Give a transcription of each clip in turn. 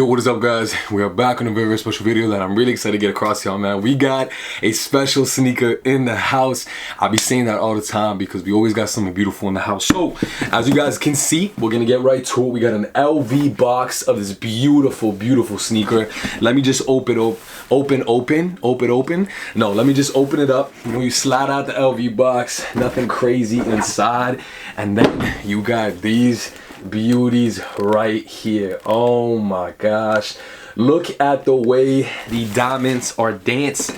Yo, what is up, guys? We are back on a very, very special video that I'm really excited to get across to y'all, man. We got a special sneaker in the house. I'll be saying that all the time because we always got something beautiful in the house. So, as you guys can see, we're gonna get right to it. We got an LV box of this beautiful, beautiful sneaker. Let me just open. No, let me just open it up. You know, you slide out the LV box, nothing crazy inside, and then you got these beauties right here. Oh my gosh, look at the way the diamonds are dancing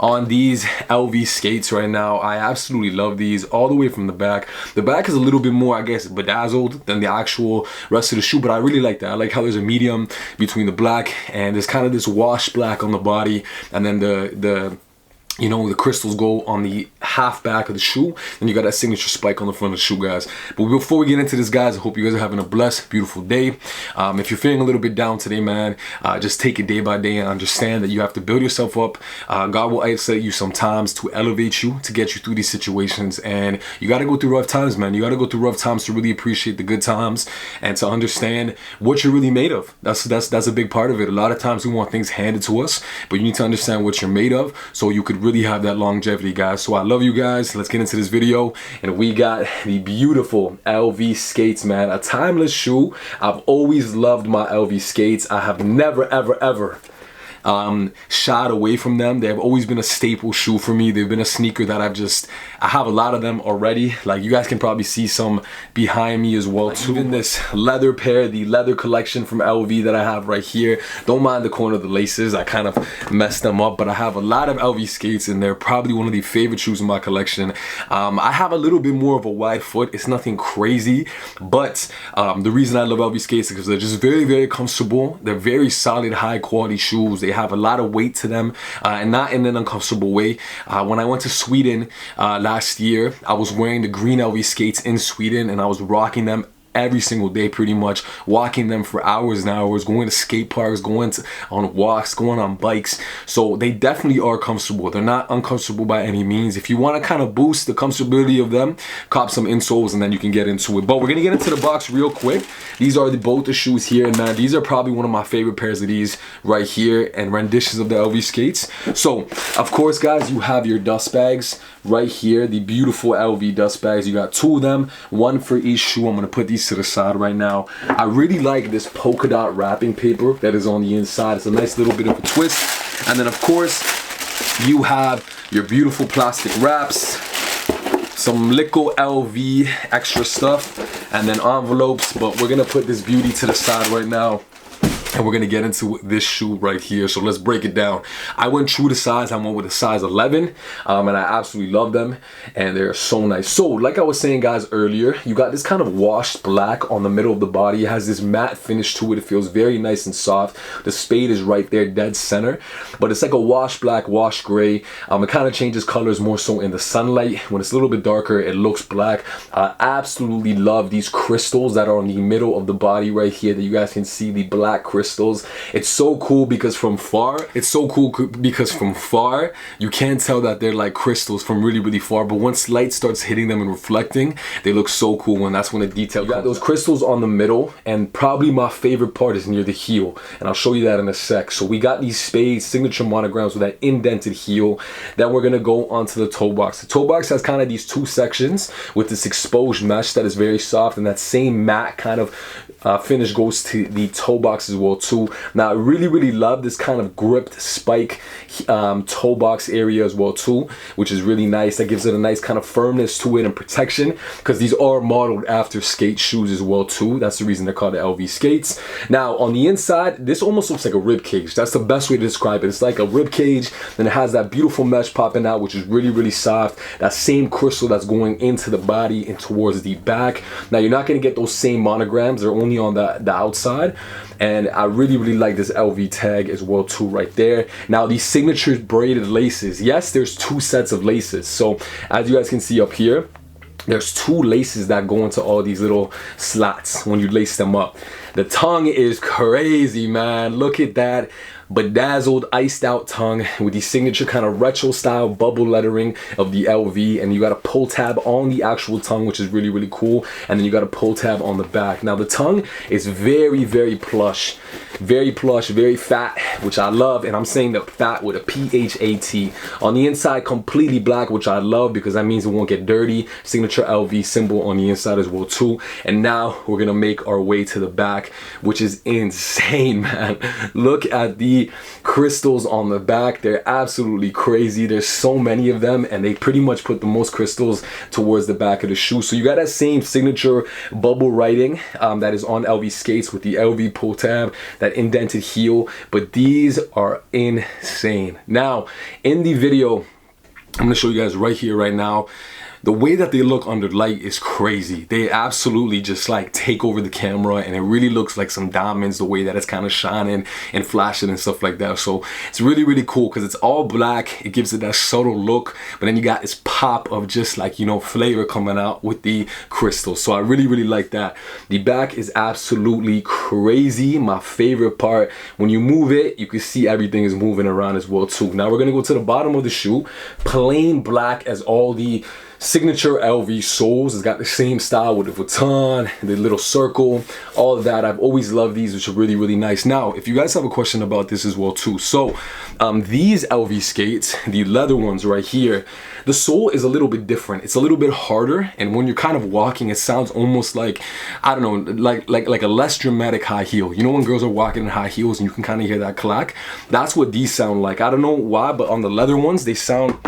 on these LV skates right now. I absolutely love these all the way from the back. The back is a little bit more, I guess, bedazzled than the actual rest of the shoe, but I really like that. I like how there's a medium between the black and there's kind of this wash black on the body, and then the you know, the crystals go on the half back of the shoe, and you got that signature spike on the front of the shoe, guys. But before we get into this, guys, I hope you guys are having a blessed, beautiful day. If you're feeling a little bit down today, man, just take it day by day and understand that you have to build yourself up. God will isolate you sometimes to elevate you, to get you through these situations, and you got to go through rough times, man. You got to go through rough times to really appreciate the good times and to understand what you're really made of. That's a big part of it. A lot of times we want things handed to us, but you need to understand what you're made of so you could really have that longevity, guys. So I love you guys. Let's get into this video, and we got the beautiful LV skates, man. A timeless shoe. I've always loved my LV skates. I have never ever shied away from them. They have always been a staple shoe for me. They've been a sneaker that I have a lot of them already. Like, you guys can probably see some behind me as well too. Even this leather pair, the leather collection from LV that I have right here. Don't mind the corner of the laces. I kind of messed them up, but I have a lot of LV skates, and they're probably one of the favorite shoes in my collection. I have a little bit more of a wide foot. It's nothing crazy, but the reason I love LV skates is because they're just very, very comfortable. They're very solid, high quality shoes. They have a lot of weight to them, and not in an uncomfortable way. When I went to Sweden last year, I was wearing the green LV skates in Sweden, and I was rocking them every single day, pretty much walking them for hours and hours, going to skate parks, on walks, going on bikes. So they definitely are comfortable. They're not uncomfortable by any means. If you want to kind of boost the comfortability of them, cop some insoles and then you can get into it. But we're gonna get into the box real quick. These are both the shoes here, and man, these are probably one of my favorite pairs of these right here, and renditions of the LV skates. So of course, guys, you have your dust bags right here, the beautiful LV dust bags. You got two of them, one for each shoe. I'm gonna put these to the side right now. I really like this polka dot wrapping paper that is on the inside. It's a nice little bit of a twist. And then of course you have your beautiful plastic wraps, some little LV extra stuff, and then envelopes. But we're gonna put this beauty to the side right now, and we're gonna get into this shoe right here. So let's break it down. I went true to size. I went with a size 11, and I absolutely love them, and they're so nice. So like I was saying, guys, earlier, you got this kind of washed black on the middle of the body. It has this matte finish to it. It feels very nice and soft. The spade is right there, dead center, but it's like a wash black, wash gray. It kind of changes colors more so in the sunlight. When it's a little bit darker, it looks black. I absolutely love these crystals that are on the middle of the body right here, that you guys can see, the black crystals. It's so cool because from far, you can't tell that they're like crystals from really, really far, but once light starts hitting them and reflecting, they look so cool, and that's when the detail. You got those crystals on the middle, and probably my favorite part is near the heel, and I'll show you that in a sec. So we got these spades, signature monograms with that indented heel. Then we're gonna go onto the toe box. The toe box has kind of these two sections with this exposed mesh that is very soft, and that same matte kind of finish goes to the toe box as well too. Now I really love this kind of gripped spike toe box area as well too, which is really nice. That gives it a nice kind of firmness to it and protection, because these are modeled after skate shoes as well too. That's the reason they're called the LV skates. Now on the inside, this almost looks like a rib cage. That's the best way to describe it. It's like a rib cage, and it has that beautiful mesh popping out, which is really soft. That same crystal that's going into the body and towards the back. Now you're not going to get those same monograms. They're only on the outside, and I really like this LV tag as well too right there. Now these signature braided laces, yes, there's two sets of laces. So as you guys can see up here, there's two laces that go into all these little slots when you lace them up. The tongue is crazy, man. Look at that. Bedazzled, iced out tongue with the signature kind of retro style bubble lettering of the LV, and you got a pull tab on the actual tongue, which is really, really cool. And then you got a pull tab on the back. Now the tongue is very, very plush, very fat, which I love. And I'm saying that fat with a PHAT. On the inside, completely black, which I love because that means it won't get dirty. Signature LV symbol on the inside as well too. And now we're gonna make our way to the back, which is insane, man. Look at the crystals on the back. They're absolutely crazy. There's so many of them, and they pretty much put the most crystals towards the back of the shoe. So you got that same signature bubble writing that is on LV skates with the LV pull tab, that indented heel, but these are insane. Now in the video, I'm gonna show you guys right here, right now. The way that they look under light is crazy. They absolutely just like take over the camera, and it really looks like some diamonds the way that it's kind of shining and flashing and stuff like that. So it's really, really cool because it's all black. It gives it that subtle look, but then you got this pop of just like, you know, flavor coming out with the crystals. So I really, really like that. The back is absolutely crazy. My favorite part, when you move it, you can see everything is moving around as well too. Now we're gonna go to the bottom of the shoe. Plain black as all the signature LV soles. It's got the same style with the Vuitton, the little circle, all of that. I've always loved these, which are really, really nice. Now, if you guys have a question about this as well too. So these LV skates, the leather ones right here, the sole is a little bit different. It's a little bit harder, and when you're kind of walking, it sounds almost like, I don't know, like a less dramatic high heel. You know when girls are walking in high heels and you can kind of hear that clack? That's what these sound like. I don't know why, but on the leather ones, they sound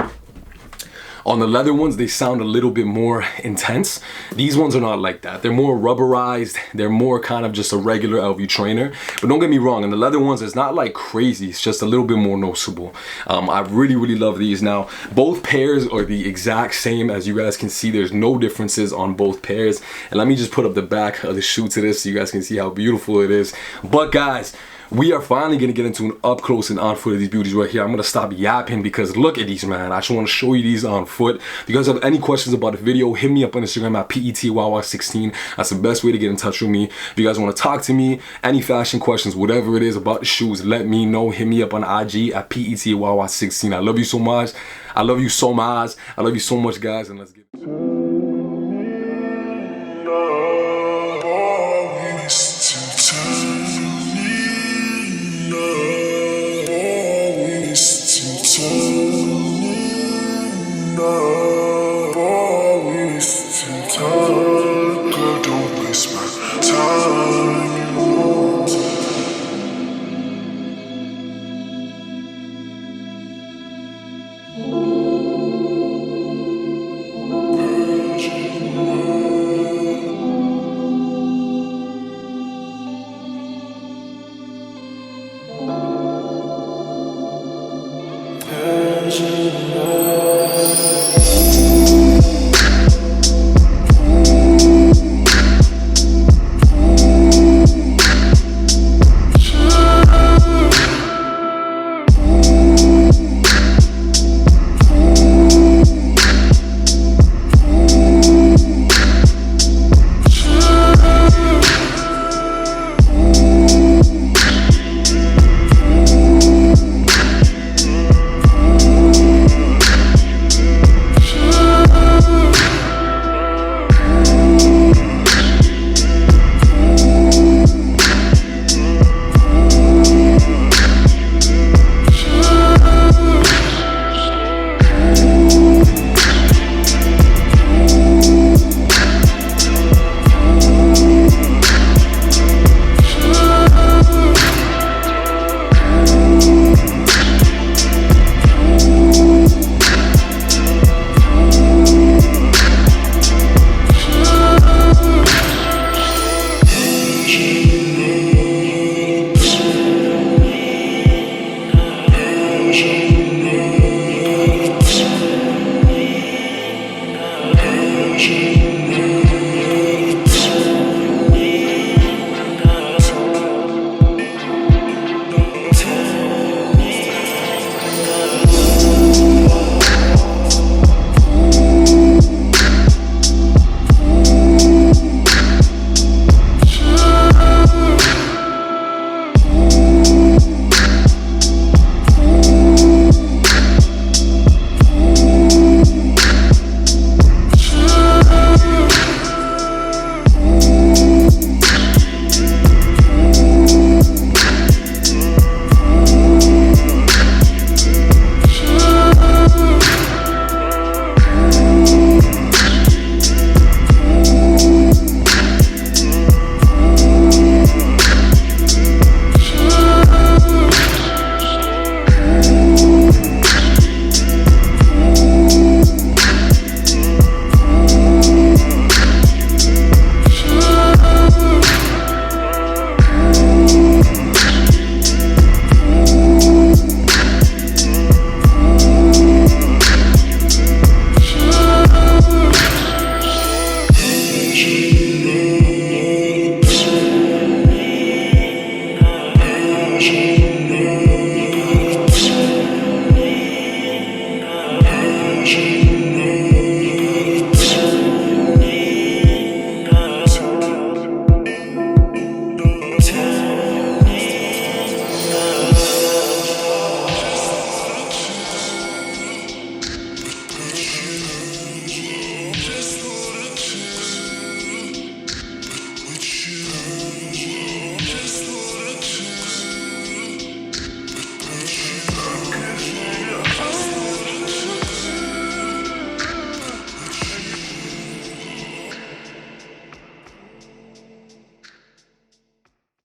a little bit more intense. These ones are not like that. They're more rubberized. They're more kind of just a regular LV trainer. But don't get me wrong, in the leather ones, it's not like crazy. It's just a little bit more noticeable. I really, really love these. Now, both pairs are the exact same. As you guys can see, there's no differences on both pairs. And let me just put up the back of the shoe to this so you guys can see how beautiful it is. But guys, we are finally going to get into an up close and on foot of these beauties right here. I'm going to stop yapping because look at these, man. I just want to show you these on foot. If you guys have any questions about the video, hit me up on Instagram at PETYY16. That's the best way to get in touch with me. If you guys want to talk to me, any fashion questions, whatever it is about the shoes, let me know. Hit me up on IG at PETYY16. I love you so much. I love you so much. I love you so much, guys. And let's get it. Passion.